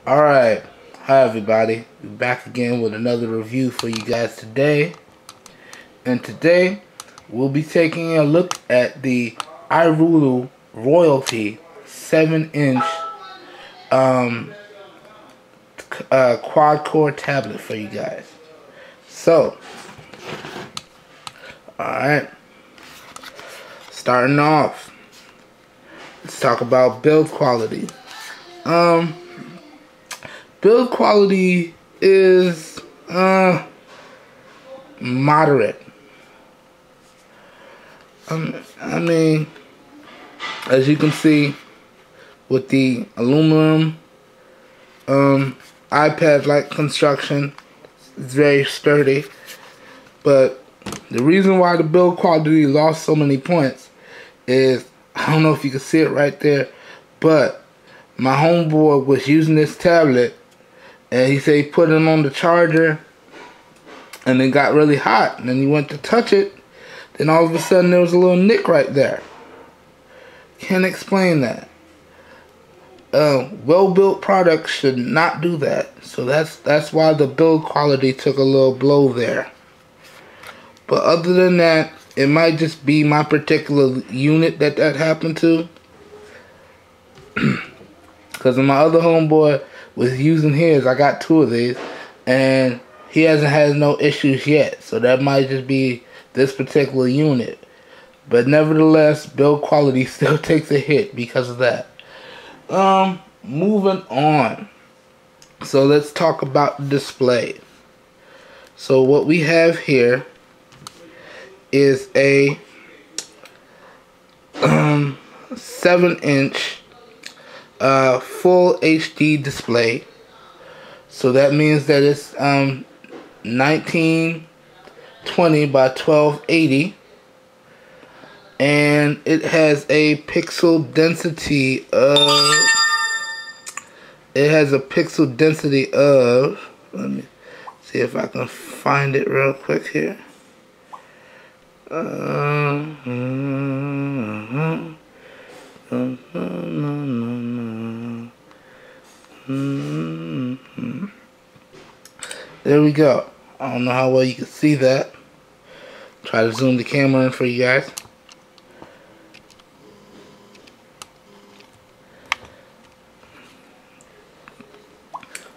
Alright, hi everybody. We're back again with another review for you guys today. And today, we'll be taking a look at the iRulu Royalty 7-inch quad-core tablet for you guys. So, alright, starting off, let's talk about build quality. Build quality is moderate. I mean, as you can see with the aluminum iPad-like construction, it's very sturdy. But the reason why the build quality lost so many points is, I don't know if you can see it right there, but my homeboy was using this tablet and he said he put it on the charger and it got really hot, and then he went to touch it, then all of a sudden there was a little nick right there. Can't explain that. Well-built products should not do that. So that's why the build quality took a little blow there. But other than that, it might just be my particular unit that happened to. Because my other homeboy was using his. I got two of these, and he hasn't had no issues yet. So that might just be this particular unit. But nevertheless, build quality still takes a hit because of that. Moving on. So let's talk about the display. So what we have here is a 7-inch full HD display. So that means that it's 1920 by 1280, and it has a pixel density of let me see if I can find it real quick here. There we go. I don't know how well you can see that. Try to zoom the camera in for you guys.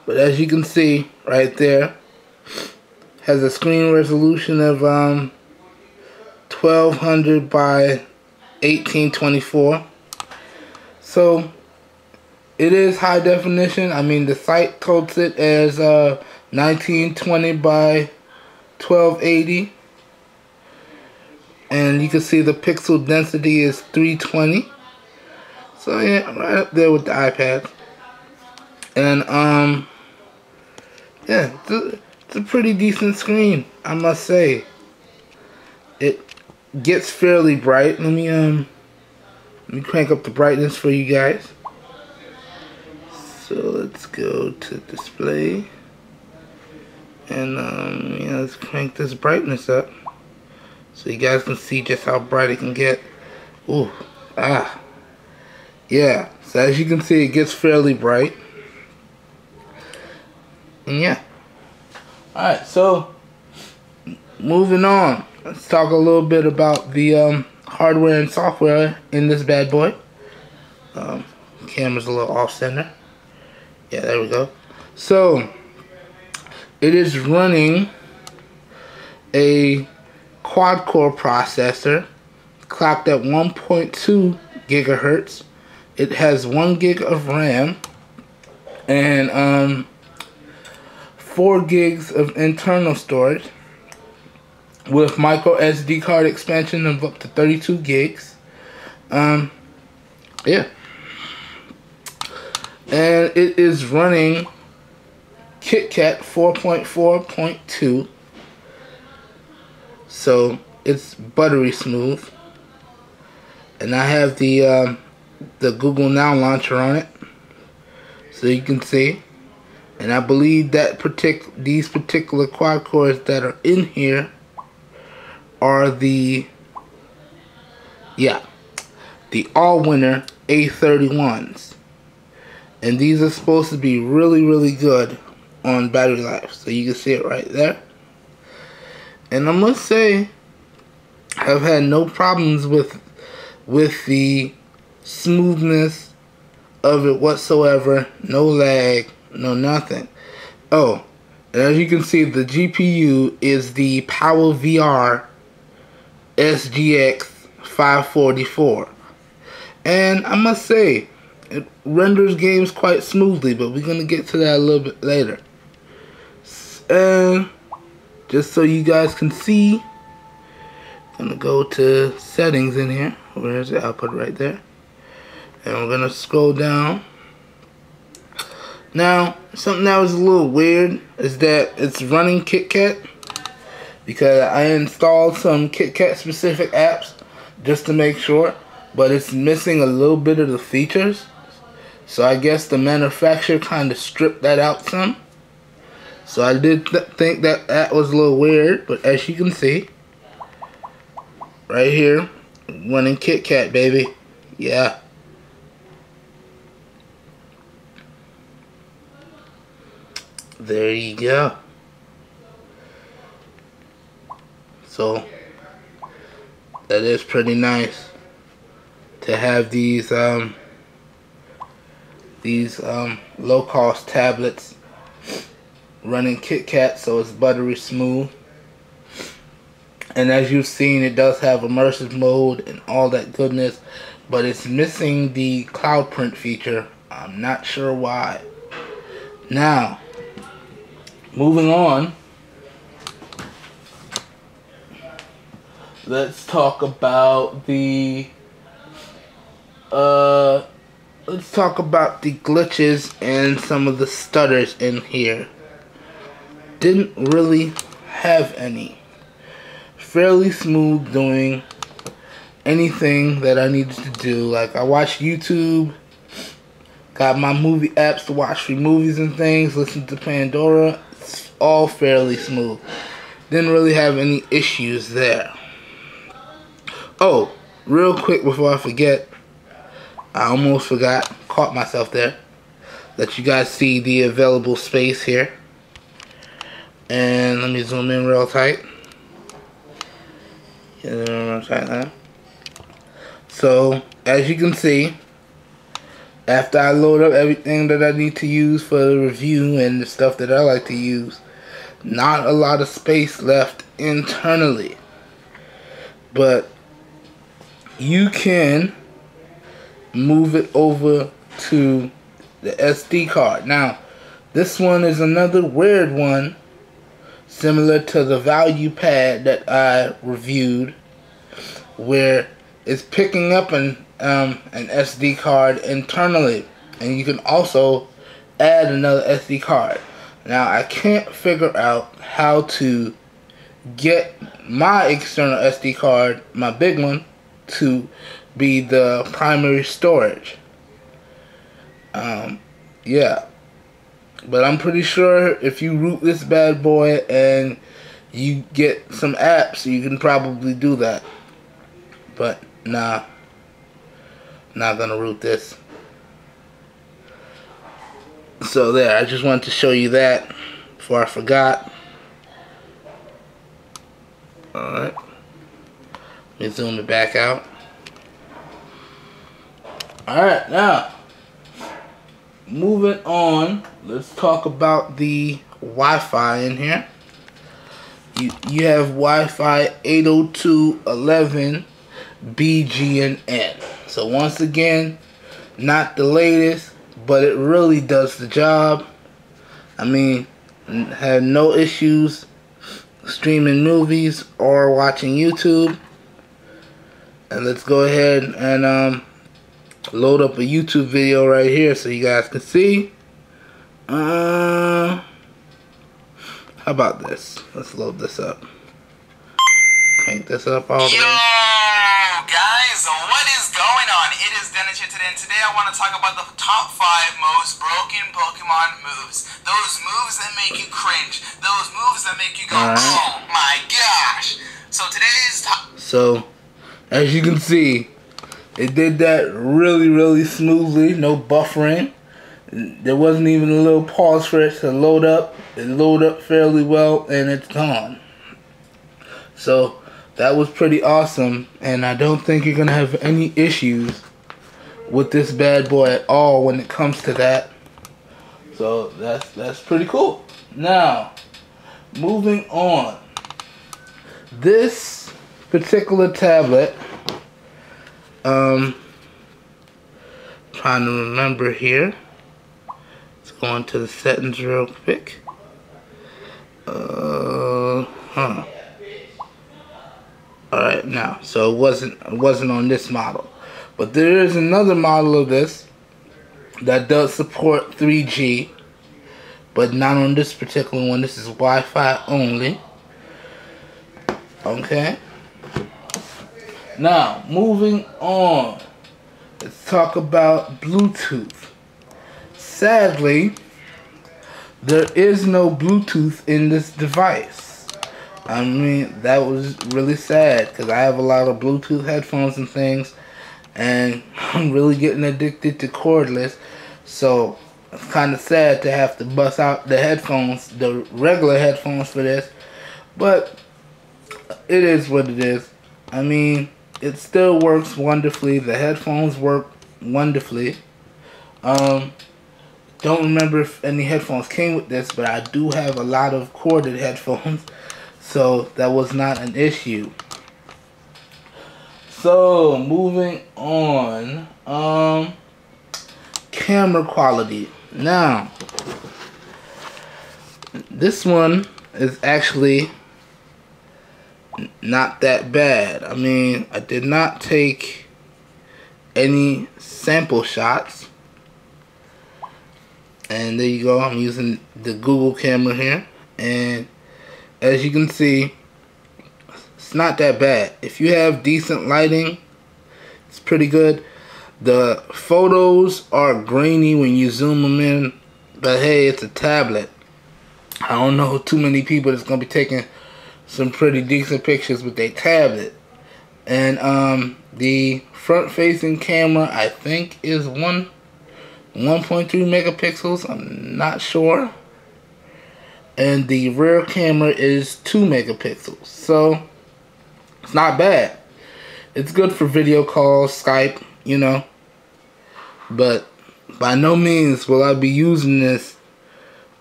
But as you can see right there, has a screen resolution of 1200 by 1824. So it is high definition. I mean, the site quotes it as 1920 by 1280, and you can see the pixel density is 320. So yeah, right up there with the iPad. And yeah, it's a pretty decent screen, I must say. It gets fairly bright. Let me crank up the brightness for you guys. So let's go to display, and yeah, let's crank this brightness up so you guys can see just how bright it can get. Ooh, yeah. So as you can see, it gets fairly bright. And yeah. Alright, so moving on. Let's talk a little bit about the hardware and software in this bad boy. Camera's a little off center. Yeah, there we go. So it is running a quad-core processor clocked at 1.2 gigahertz. It has 1 gig of RAM and 4 gigs of internal storage with micro SD card expansion of up to 32 gigs. Yeah. And it is running KitKat 4.4.2. So it's buttery smooth. And I have the Google Now launcher on it, so you can see. And I believe that these particular quad cores that are in here are the All-Winner A31s. And these are supposed to be really good on battery life. So you can see it right there. And I must say, I've had no problems with the smoothness of it whatsoever. No lag, no nothing. Oh, and as you can see, the GPU is the Power VR SGX 544. And I must say, it renders games quite smoothly, but we're going to get to that a little bit later. And just so you guys can see, I'm going to go to settings in here. Where is it? I'll put it right there. And we're going to scroll down. Now, something that was a little weird is that it's running KitKat, because I installed some KitKat specific apps just to make sure, but it's missing a little bit of the features. So I guess the manufacturer kind of stripped that out some. So I did think that was a little weird, but as you can see, right here, running KitKat, baby. Yeah. There you go. So that is pretty nice to have these low-cost tablets running KitKat, so it's buttery smooth. And as you've seen, it does have immersive mode and all that goodness, but it's missing the cloud print feature. I'm not sure why. Now, moving on, let's talk about the glitches and some of the stutters in here. Didn't really have any. Fairly smooth doing anything that I needed to do. Like, I watched YouTube, got my movie apps to watch free movies and things, listen to Pandora. It's all fairly smooth. Didn't really have any issues there. Oh, real quick before I forget, I almost forgot, caught myself there. Let you guys see the available space here. And let me zoom in real tight. So, as you can see, after I load up everything that I need to use for the review and the stuff that I like to use, not a lot of space left internally. But you can move it over to the SD card. Now, this one is another weird one, similar to the value pad that I reviewed, where it's picking up an SD card internally, and you can also add another SD card. Now, I can't figure out how to get my external SD card, my big one, to be the primary storage. Yeah. But I'm pretty sure if you root this bad boy and you get some apps, you can probably do that. But nah, not gonna root this. So there, I just wanted to show you that before I forgot. Alright. Let me zoom it back out. Alright, now, moving on, let's talk about the Wi-Fi in here. You have Wi-Fi 802.11 BG and N. So once again, not the latest, but it really does the job. I mean, had no issues streaming movies or watching YouTube. And let's go ahead and load up a YouTube video right here so you guys can see. How about this? Let's load this up. Crank this up all the way. Yo, guys, what is going on? It is Dennis here today, and today I want to talk about the top 5 most broken Pokemon moves. Those moves that make you cringe. Those moves that make you go, oh my gosh. So today's top... So, as you can see, it did that really smoothly, no buffering. There wasn't even a little pause for it to load up. It loaded up fairly well, and it's gone. So that was pretty awesome, and I don't think you're gonna have any issues with this bad boy at all when it comes to that. So that's pretty cool. Now, moving on. This particular tablet, trying to remember here. Let's go into the settings real quick. Alright, now, so it wasn't on this model. But there is another model of this that does support 3G, but not on this particular one. This is Wi-Fi only. Okay. Now, moving on. Let's talk about Bluetooth. Sadly, there is no Bluetooth in this device. I mean, that was really sad because I have a lot of Bluetooth headphones and things, and I'm really getting addicted to cordless. So it's kind of sad to have to bust out the headphones, the regular headphones for this, but it is what it is. I mean, it still works wonderfully. The headphones work wonderfully. Don't remember if any headphones came with this, but I do have a lot of corded headphones, so that was not an issue. So moving on, camera quality. Now, this one is actually not that bad. I mean, I did not take any sample shots. And there you go. I'm using the Google camera here. And as you can see, it's not that bad. If you have decent lighting, it's pretty good. The photos are grainy when you zoom them in. But hey, it's a tablet. I don't know too many people that's going to be taking some pretty decent pictures with their tablet. And the front-facing camera, I think, is 1.3 megapixels. I'm not sure. And the rear camera is 2 megapixels. So it's not bad. It's good for video calls, Skype, you know. But by no means will I be using this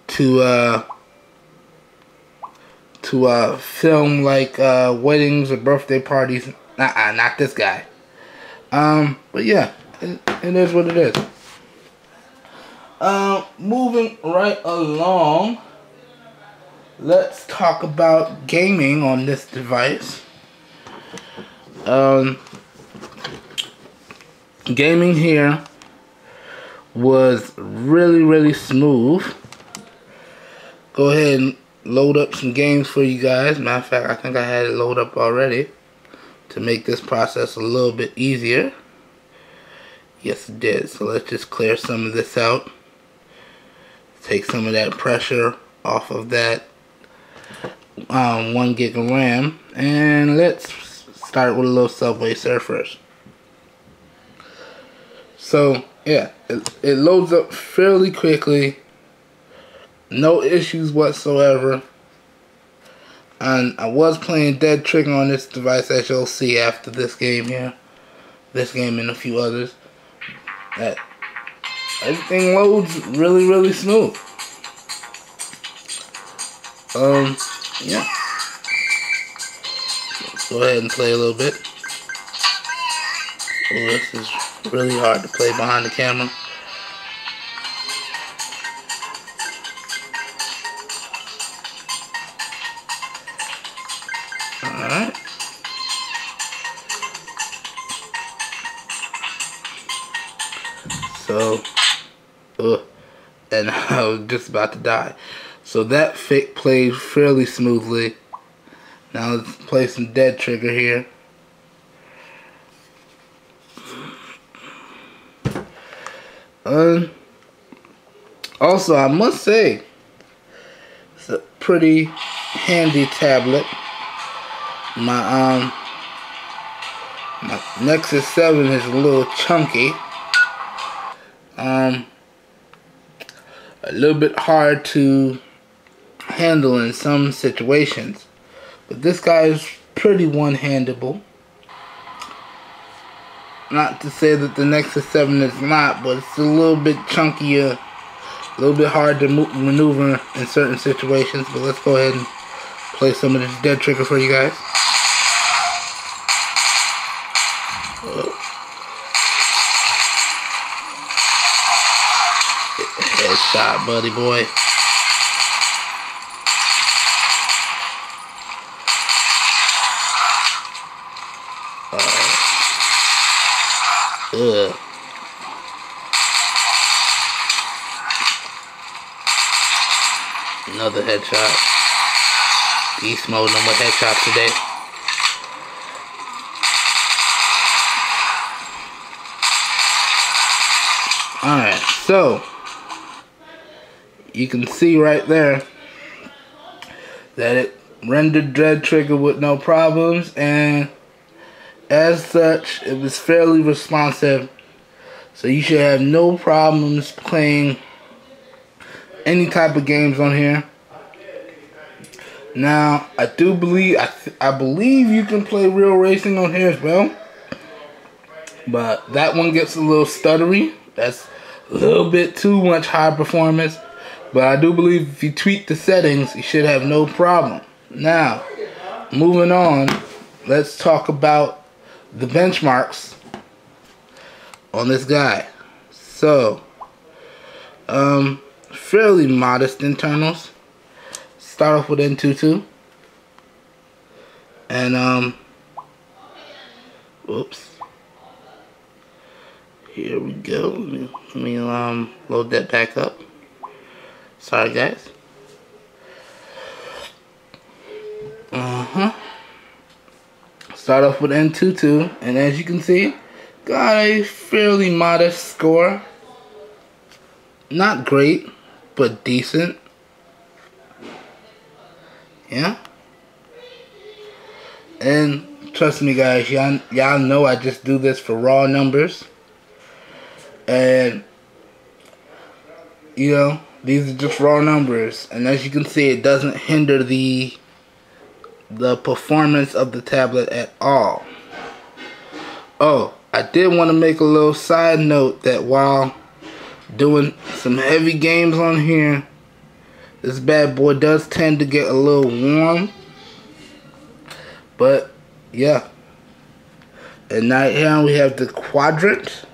to film like weddings or birthday parties. Not this guy. But yeah, it is what it is. Moving right along, let's talk about gaming on this device. Gaming here was really smooth. Go ahead and load up some games for you guys. Matter of fact, I think I had it load up already to make this process a little bit easier. Yes, it did. So let's just clear some of this out. Take some of that pressure off of that 1 gig of RAM, and let's start with a little Subway Surfers. So yeah, it loads up fairly quickly, no issues whatsoever. And I was playing Dead Trigger on this device, as you'll see after this game here, this game and a few others. That everything loads really smooth. Yeah. Let's go ahead and play a little bit. Oh, this is really hard to play behind the camera. Alright. So, and I was just about to die. So that played fairly smoothly. Now let's play some Dead Trigger here. Also, I must say, it's a pretty handy tablet. My Nexus 7 is a little chunky. a little bit hard to handle in some situations. But this guy is pretty one-handable. Not to say that the Nexus 7 is not, but it's a little bit chunkier, a little bit hard to maneuver in certain situations. But let's go ahead and play some of this dead trigger for you guys. Headshot, buddy boy. Another headshot. Beast mode, no more headshots today. Alright, so you can see right there that it rendered Dread Trigger with no problems, and as such it was fairly responsive, so you should have no problems playing any type of games on here. Now I do believe I believe you can play real racing on here as well, but that one gets a little stuttery. That's a little bit too much high performance. But I do believe if you tweak the settings, you should have no problem. Now, moving on, let's talk about the benchmarks on this guy. So, fairly modest internals. Start off with N22. And, whoops. Here we go. Let me load that back up. Sorry, guys. Start off with N22, and as you can see, got a fairly modest score. Not great, but decent. Yeah. And trust me, guys, y'all know I just do this for raw numbers. And you know, these are just raw numbers, and as you can see, it doesn't hinder the performance of the tablet at all. Oh, I did want to make a little side note that while doing some heavy games on here, this bad boy does tend to get a little warm. But yeah, and now here we have the quadrant.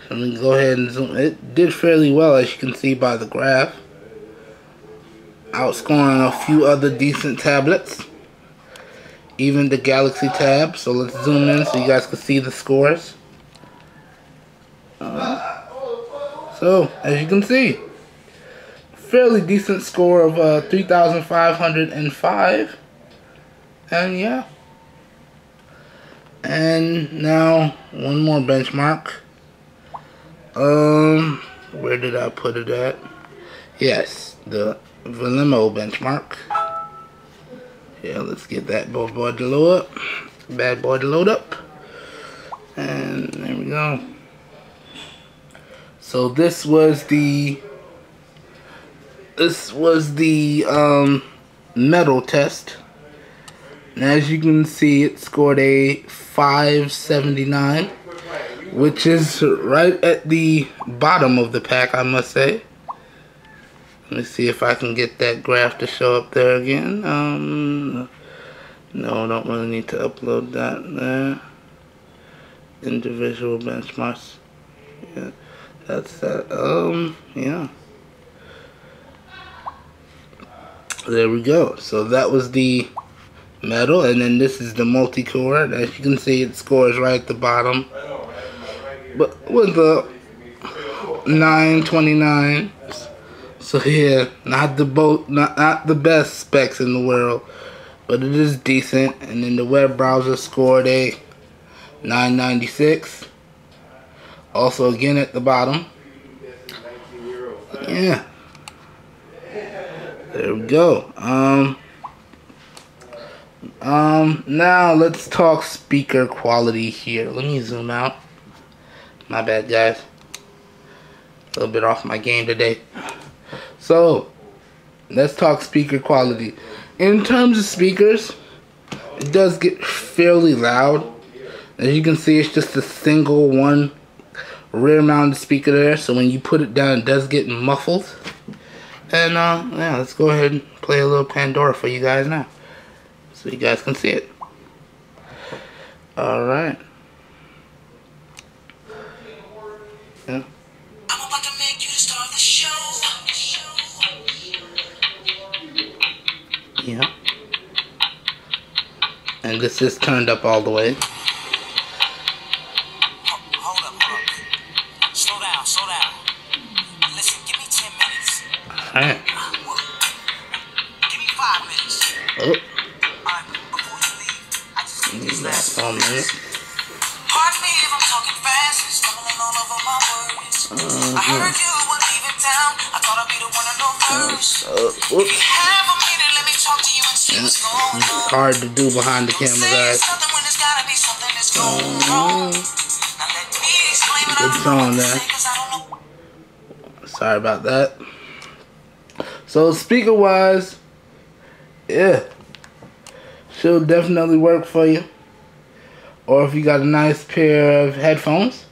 Let me go ahead and zoom. It did fairly well, as you can see by the graph, outscoring a few other decent tablets, even the Galaxy Tab. So let's zoom in so you guys can see the scores. So as you can see, fairly decent score of 3,505, and yeah. And now one more benchmark. Where did I put it at? Yes, the Velimo benchmark. Yeah, let's get that bad boy to load up. Bad boy to load up. And there we go. So this was the metal test. And as you can see, it scored a 579. Which is right at the bottom of the pack, I must say. Let me see if I can get that graph to show up there again. No, don't really need to upload that there. Individual benchmarks. Yeah, that's that. Yeah. There we go. So that was the metal, and then this is the multi-core. As you can see, it scores right at the bottom. But with the 929, so yeah, not the best specs in the world, but it is decent. And then the web browser scored a 996, also again at the bottom. Yeah, there we go. Now let's talk speaker quality here. Let me zoom out. My bad, guys. A little bit off my game today. So let's talk speaker quality. In terms of speakers, it does get fairly loud. As you can see, it's just a single one rear mounted speaker there, so when you put it down, it does get muffled. And yeah, let's go ahead and play a little Pandora for you guys now, so you guys can see it. Alright. Yeah. I'm about to make you the star of the show. Yeah. And this is turned up all the way. Hold up. Slow down. Listen, give me 10 minutes. Alright. Give me 5 minutes. Oh. Alright, before you leave, I just need these last 1 minute. Pardon me if I'm talking fast and stumbling all over my words. I heard you were leaving town. I thought I'd be the one to know first. If you have a minute, let me talk to you and see what's going on. It's hard to do behind the camera, guys. Something when there's gotta be something that's going wrong. Now let me explain what Good song there. Sorry about that. So speaker wise, yeah, should definitely work for you. Or if you got a nice pair of headphones.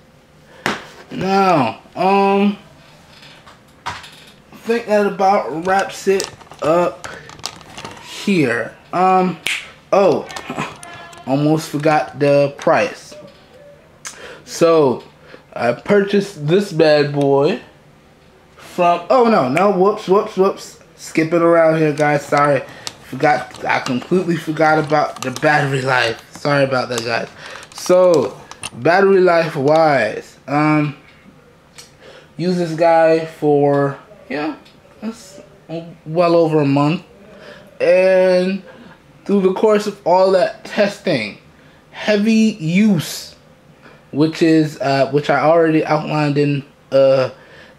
Now, I think that about wraps it up here. Oh, almost forgot the price. So I purchased this bad boy from, oh no, whoops, skipping around here, guys. Sorry, I completely forgot about the battery life. Sorry about that, guys. So battery life wise, use this guy for, yeah, that's well over a month. And through the course of all that testing, heavy use, which I already outlined in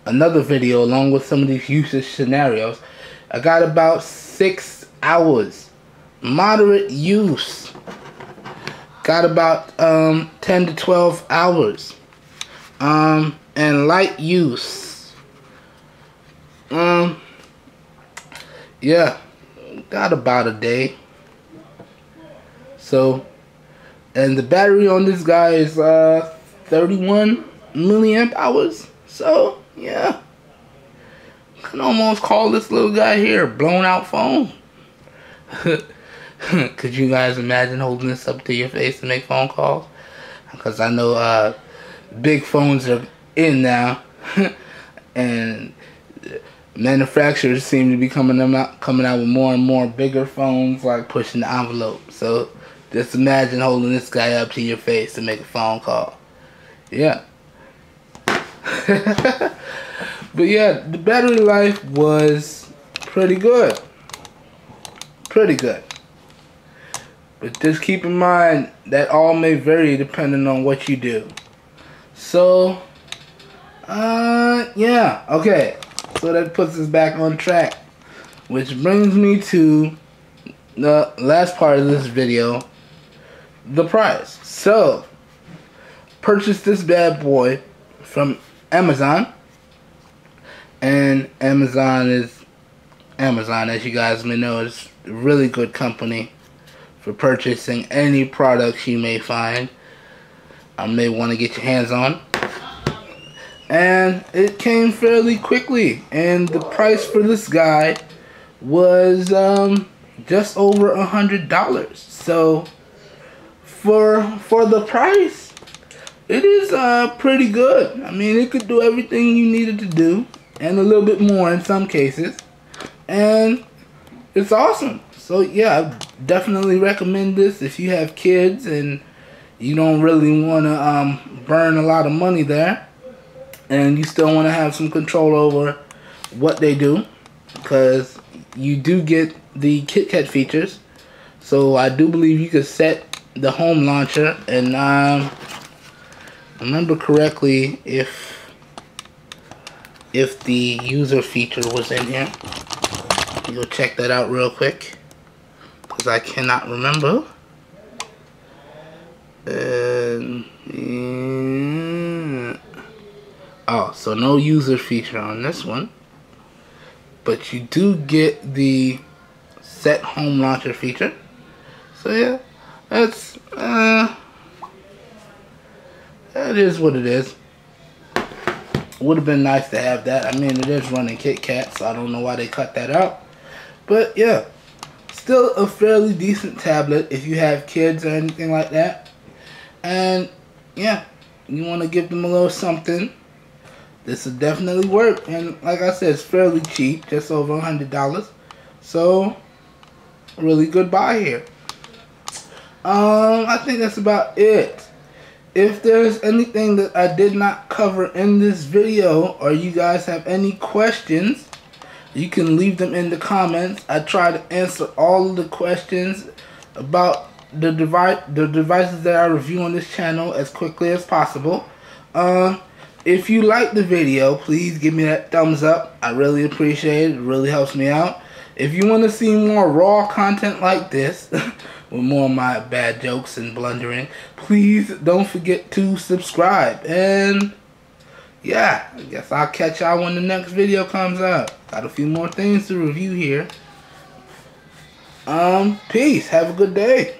another video along with some of these usage scenarios, I got about 6 hours. Moderate use, got about 10 to 12 hours. And light use, yeah, got about a day. So, and the battery on this guy is 31 milliamp hours. So yeah, can almost call this little guy here a blown out phone. Could you guys imagine holding this up to your face to make phone calls? Because I know big phones are in now, and manufacturers seem to be coming out with more and more bigger phones, like pushing the envelope. So just imagine holding this guy up to your face to make a phone call. Yeah. But yeah, the battery life was pretty good. But just keep in mind that all may vary depending on what you do. So yeah, okay. So that puts us back on track, which brings me to the last part of this video, the price. So, purchased this bad boy from Amazon, and Amazon, as you guys may know, is a really good company for purchasing any products you may find, may want to get your hands on. And it came fairly quickly, and the price for this guy was just over $100. So for the price, it is pretty good. I mean, it could do everything you needed to do and a little bit more in some cases, and it's awesome. So yeah, I definitely recommend this if you have kids and you don't really want to burn a lot of money there, and you still want to have some control over what they do, because you do get the KitKat features. So I do believe you could set the home launcher, and remember correctly if the user feature was in here. Go check that out real quick, because I cannot remember. Oh, so no user feature on this one. but you do get the set home launcher feature. So yeah, that's that is what it is. Would have been nice to have that. I mean, it is running KitKat, so I don't know why they cut that out. But yeah, still a fairly decent tablet if you have kids or anything like that. And yeah, you want to give them a little something, this will definitely work. And like I said, it's fairly cheap, just over $100. So really good buy here. I think that's about it. If there's anything that I did not cover in this video, or you guys have any questions, you can leave them in the comments. I try to answer all of the questions about the devices that I review on this channel as quickly as possible. If you like the video, please give me that thumbs up. I really appreciate it. It really helps me out. If you want to see more raw content like this, with more of my bad jokes and blundering, please don't forget to subscribe. And yeah, I guess I'll catch y'all when the next video comes out. Got a few more things to review here. Peace. Have a good day.